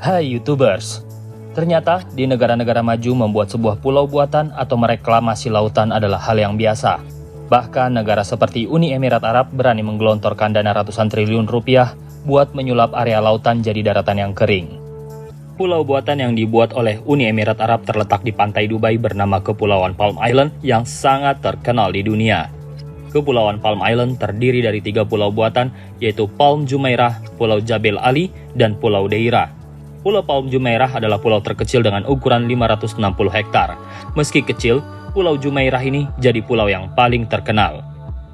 Hai YouTubers, ternyata di negara-negara maju membuat sebuah pulau buatan atau mereklamasi lautan adalah hal yang biasa. Bahkan negara seperti Uni Emirat Arab berani menggelontorkan dana ratusan triliun rupiah buat menyulap area lautan jadi daratan yang kering. Pulau buatan yang dibuat oleh Uni Emirat Arab terletak di pantai Dubai bernama Kepulauan Palm Island yang sangat terkenal di dunia. Kepulauan Palm Island terdiri dari 3 pulau buatan, yaitu Palm Jumeirah, Pulau Jabal Ali, dan Pulau Deira. Pulau Palm Jumeirah adalah pulau terkecil dengan ukuran 560 hektar. Meski kecil, Pulau Jumeirah ini jadi pulau yang paling terkenal.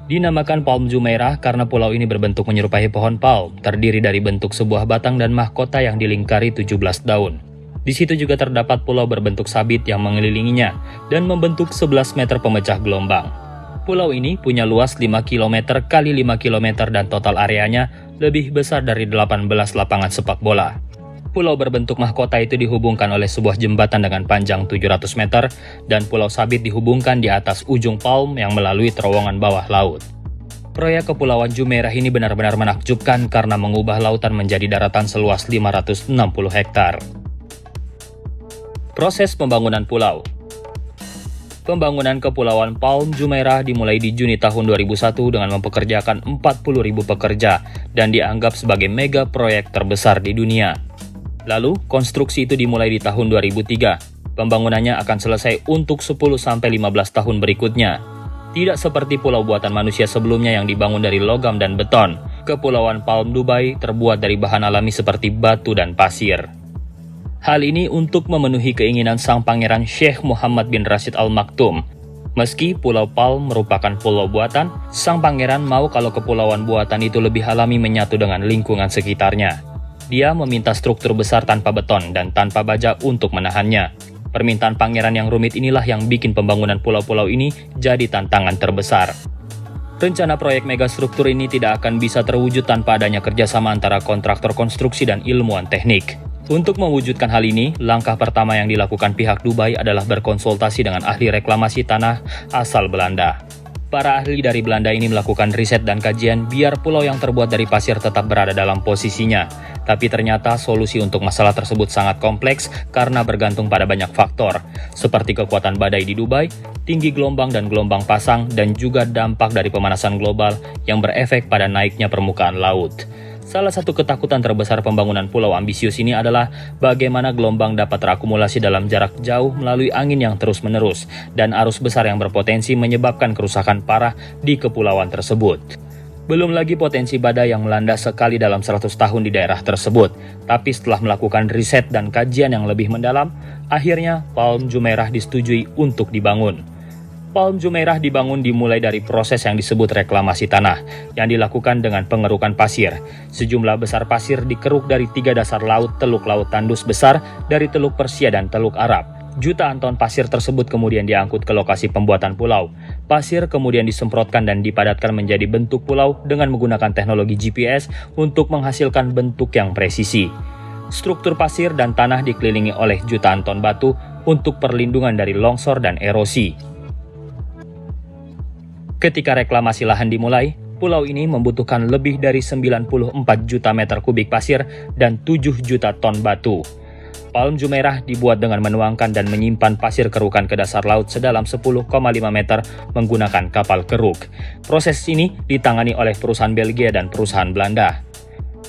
Dinamakan Palm Jumeirah karena pulau ini berbentuk menyerupai pohon palm, terdiri dari bentuk sebuah batang dan mahkota yang dilingkari 17 daun. Di situ juga terdapat pulau berbentuk sabit yang mengelilinginya dan membentuk 11 meter pemecah gelombang. Pulau ini punya luas 5 km x 5 km dan total areanya lebih besar dari 18 lapangan sepak bola. Pulau berbentuk mahkota itu dihubungkan oleh sebuah jembatan dengan panjang 700 meter dan pulau sabit dihubungkan di atas ujung palm yang melalui terowongan bawah laut. Proyek Kepulauan Jumeirah ini benar-benar menakjubkan karena mengubah lautan menjadi daratan seluas 560 hektar. Proses pembangunan pulau. Pembangunan Kepulauan Palm Jumeirah dimulai di Juni tahun 2001 dengan mempekerjakan 40.000 pekerja dan dianggap sebagai mega proyek terbesar di dunia. Lalu, konstruksi itu dimulai di tahun 2003. Pembangunannya akan selesai untuk 10-15 tahun berikutnya. Tidak seperti pulau buatan manusia sebelumnya yang dibangun dari logam dan beton. Kepulauan Palm Dubai terbuat dari bahan alami seperti batu dan pasir. Hal ini untuk memenuhi keinginan sang pangeran Sheikh Muhammad bin Rashid Al Maktoum. Meski Pulau Palm merupakan pulau buatan, sang pangeran mau kalau kepulauan buatan itu lebih alami menyatu dengan lingkungan sekitarnya. Dia meminta struktur besar tanpa beton dan tanpa baja untuk menahannya. Permintaan pangeran yang rumit inilah yang bikin pembangunan pulau-pulau ini jadi tantangan terbesar. Rencana proyek megastruktur ini tidak akan bisa terwujud tanpa adanya kerjasama antara kontraktor konstruksi dan ilmuwan teknik. Untuk mewujudkan hal ini, langkah pertama yang dilakukan pihak Dubai adalah berkonsultasi dengan ahli reklamasi tanah asal Belanda. Para ahli dari Belanda ini melakukan riset dan kajian biar pulau yang terbuat dari pasir tetap berada dalam posisinya. Tapi ternyata solusi untuk masalah tersebut sangat kompleks karena bergantung pada banyak faktor, seperti kekuatan badai di Dubai, tinggi gelombang dan gelombang pasang, dan juga dampak dari pemanasan global yang berefek pada naiknya permukaan laut. Salah satu ketakutan terbesar pembangunan pulau ambisius ini adalah bagaimana gelombang dapat terakumulasi dalam jarak jauh melalui angin yang terus-menerus dan arus besar yang berpotensi menyebabkan kerusakan parah di kepulauan tersebut. Belum lagi potensi badai yang melanda sekali dalam 100 tahun di daerah tersebut. Tapi setelah melakukan riset dan kajian yang lebih mendalam, akhirnya Palm Jumeirah disetujui untuk dibangun. Palm Jumeirah dibangun dimulai dari proses yang disebut reklamasi tanah, yang dilakukan dengan pengerukan pasir. Sejumlah besar pasir dikeruk dari 3 dasar laut, Teluk Laut Tandus besar, dari Teluk Persia dan Teluk Arab. Jutaan ton pasir tersebut kemudian diangkut ke lokasi pembuatan pulau. Pasir kemudian disemprotkan dan dipadatkan menjadi bentuk pulau dengan menggunakan teknologi GPS untuk menghasilkan bentuk yang presisi. Struktur pasir dan tanah dikelilingi oleh jutaan ton batu untuk perlindungan dari longsor dan erosi. Ketika reklamasi lahan dimulai, pulau ini membutuhkan lebih dari 94 juta meter kubik pasir dan 7 juta ton batu. Palm Jumeirah dibuat dengan menuangkan dan menyimpan pasir kerukan ke dasar laut sedalam 10,5 meter menggunakan kapal keruk. Proses ini ditangani oleh perusahaan Belgia dan perusahaan Belanda.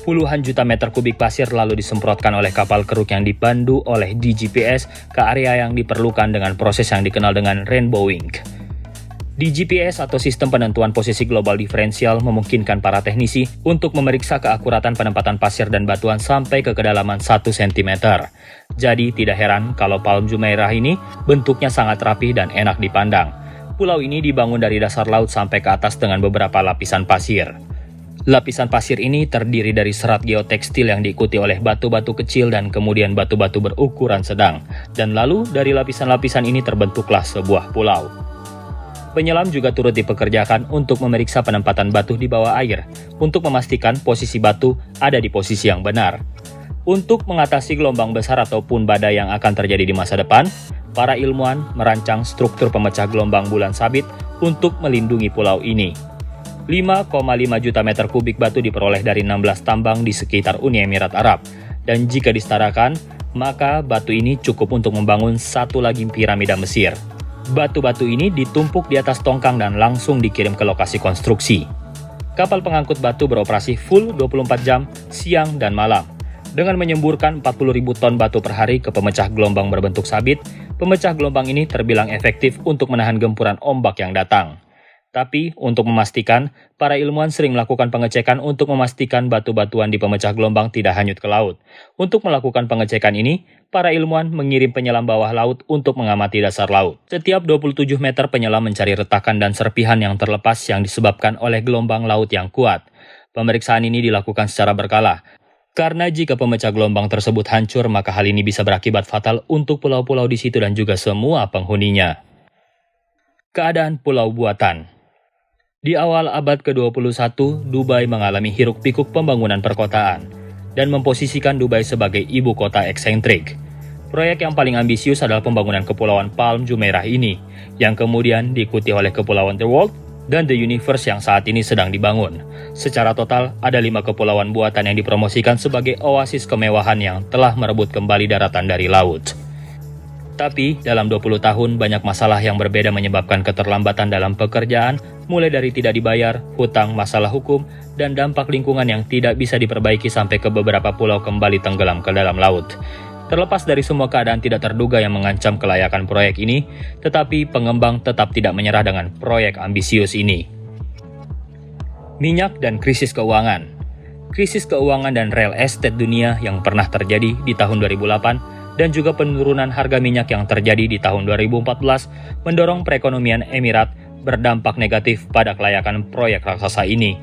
Puluhan juta meter kubik pasir lalu disemprotkan oleh kapal keruk yang dipandu oleh DGPS ke area yang diperlukan dengan proses yang dikenal dengan rainbowing. DGPS atau Sistem Penentuan Posisi Global Diferensial memungkinkan para teknisi untuk memeriksa keakuratan penempatan pasir dan batuan sampai ke kedalaman 1 cm. Jadi tidak heran kalau Palm Jumeirah ini bentuknya sangat rapi dan enak dipandang. Pulau ini dibangun dari dasar laut sampai ke atas dengan beberapa lapisan pasir. Lapisan pasir ini terdiri dari serat geotekstil yang diikuti oleh batu-batu kecil dan kemudian batu-batu berukuran sedang. Dan lalu dari lapisan-lapisan ini terbentuklah sebuah pulau. Penyelam juga turut dipekerjakan untuk memeriksa penempatan batu di bawah air, untuk memastikan posisi batu ada di posisi yang benar. Untuk mengatasi gelombang besar ataupun badai yang akan terjadi di masa depan, para ilmuwan merancang struktur pemecah gelombang bulan sabit untuk melindungi pulau ini. 5,5 juta meter kubik batu diperoleh dari 16 tambang di sekitar Uni Emirat Arab. dan jika disetarakan, maka batu ini cukup untuk membangun satu lagi piramida Mesir. Batu-batu ini ditumpuk di atas tongkang dan langsung dikirim ke lokasi konstruksi. Kapal pengangkut batu beroperasi full 24 jam, siang dan malam. Dengan menyemburkan 40.000 ton batu per hari ke pemecah gelombang berbentuk sabit, pemecah gelombang ini terbilang efektif untuk menahan gempuran ombak yang datang. Tapi, untuk memastikan, para ilmuwan sering melakukan pengecekan untuk memastikan batu-batuan di pemecah gelombang tidak hanyut ke laut. Untuk melakukan pengecekan ini, para ilmuwan mengirim penyelam bawah laut untuk mengamati dasar laut. Setiap 27 meter penyelam mencari retakan dan serpihan yang terlepas yang disebabkan oleh gelombang laut yang kuat. Pemeriksaan ini dilakukan secara berkala. Karena jika pemecah gelombang tersebut hancur, maka hal ini bisa berakibat fatal untuk pulau-pulau di situ dan juga semua penghuninya. Keadaan pulau buatan. Di awal abad ke-21, Dubai mengalami hiruk-pikuk pembangunan perkotaan dan memposisikan Dubai sebagai ibu kota eksentrik. Proyek yang paling ambisius adalah pembangunan Kepulauan Palm Jumeirah ini, yang kemudian diikuti oleh Kepulauan The World dan The Universe yang saat ini sedang dibangun. Secara total, ada 5 kepulauan buatan yang dipromosikan sebagai oasis kemewahan yang telah merebut kembali daratan dari laut. Tapi, dalam 20 tahun, banyak masalah yang berbeda menyebabkan keterlambatan dalam pekerjaan, mulai dari tidak dibayar, hutang, masalah hukum, dan dampak lingkungan yang tidak bisa diperbaiki sampai ke beberapa pulau kembali tenggelam ke dalam laut. Terlepas dari semua keadaan tidak terduga yang mengancam kelayakan proyek ini, tetapi pengembang tetap tidak menyerah dengan proyek ambisius ini. Minyak dan krisis keuangan. Krisis keuangan dan real estate dunia yang pernah terjadi di tahun 2008 dan juga penurunan harga minyak yang terjadi di tahun 2014 mendorong perekonomian Emirat berdampak negatif pada kelayakan proyek raksasa ini.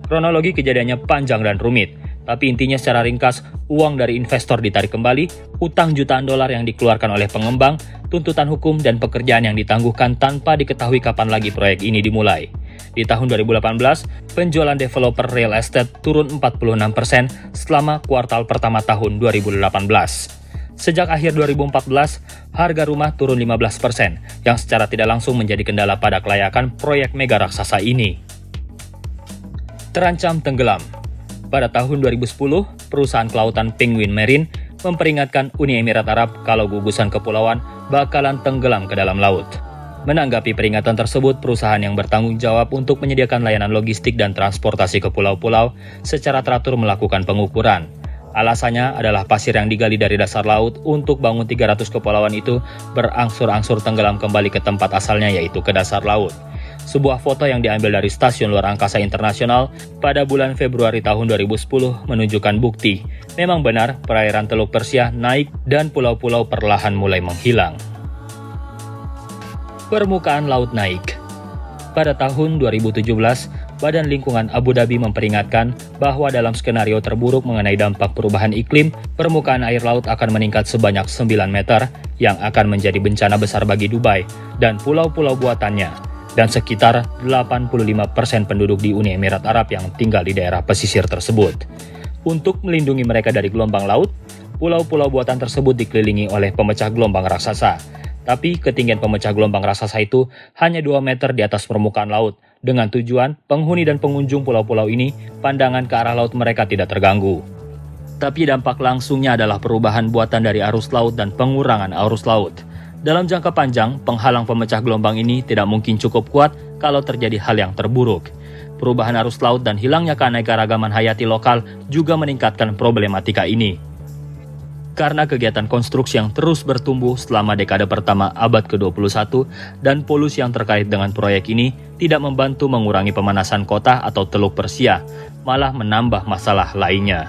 Kronologi kejadiannya panjang dan rumit, tapi intinya secara ringkas, uang dari investor ditarik kembali, utang jutaan dolar yang dikeluarkan oleh pengembang, tuntutan hukum dan pekerjaan yang ditangguhkan tanpa diketahui kapan lagi proyek ini dimulai. Di tahun 2018, penjualan developer real estate turun 46% selama kuartal pertama tahun 2018. Sejak akhir 2014, harga rumah turun 15%, yang secara tidak langsung menjadi kendala pada kelayakan proyek mega raksasa ini. Terancam tenggelam. Pada tahun 2010, perusahaan kelautan Penguin Marine memperingatkan Uni Emirat Arab kalau gugusan kepulauan bakalan tenggelam ke dalam laut. Menanggapi peringatan tersebut, perusahaan yang bertanggung jawab untuk menyediakan layanan logistik dan transportasi ke pulau-pulau secara teratur melakukan pengukuran. Alasannya adalah pasir yang digali dari dasar laut untuk bangun 300 kepulauan itu berangsur-angsur tenggelam kembali ke tempat asalnya, yaitu ke dasar laut. Sebuah foto yang diambil dari Stasiun Luar Angkasa Internasional pada bulan Februari tahun 2010 menunjukkan bukti. Memang benar perairan Teluk Persia naik dan pulau-pulau perlahan mulai menghilang. Permukaan laut naik. Pada tahun 2017, Badan Lingkungan Abu Dhabi memperingatkan bahwa dalam skenario terburuk mengenai dampak perubahan iklim, permukaan air laut akan meningkat sebanyak 9 meter yang akan menjadi bencana besar bagi Dubai dan pulau-pulau buatannya, dan sekitar 85% penduduk di Uni Emirat Arab yang tinggal di daerah pesisir tersebut. Untuk melindungi mereka dari gelombang laut, pulau-pulau buatan tersebut dikelilingi oleh pemecah gelombang raksasa. Tapi ketinggian pemecah gelombang raksasa itu hanya 2 meter di atas permukaan laut, dengan tujuan penghuni dan pengunjung pulau-pulau ini pandangan ke arah laut mereka tidak terganggu. Tapi dampak langsungnya adalah perubahan buatan dari arus laut dan pengurangan arus laut. Dalam jangka panjang, penghalang pemecah gelombang ini tidak mungkin cukup kuat kalau terjadi hal yang terburuk. Perubahan arus laut dan hilangnya keanekaragaman hayati lokal juga meningkatkan problematika ini. Karena kegiatan konstruksi yang terus bertumbuh selama dekade pertama abad ke-21 dan polusi yang terkait dengan proyek ini tidak membantu mengurangi pemanasan kota atau Teluk Persia, malah menambah masalah lainnya.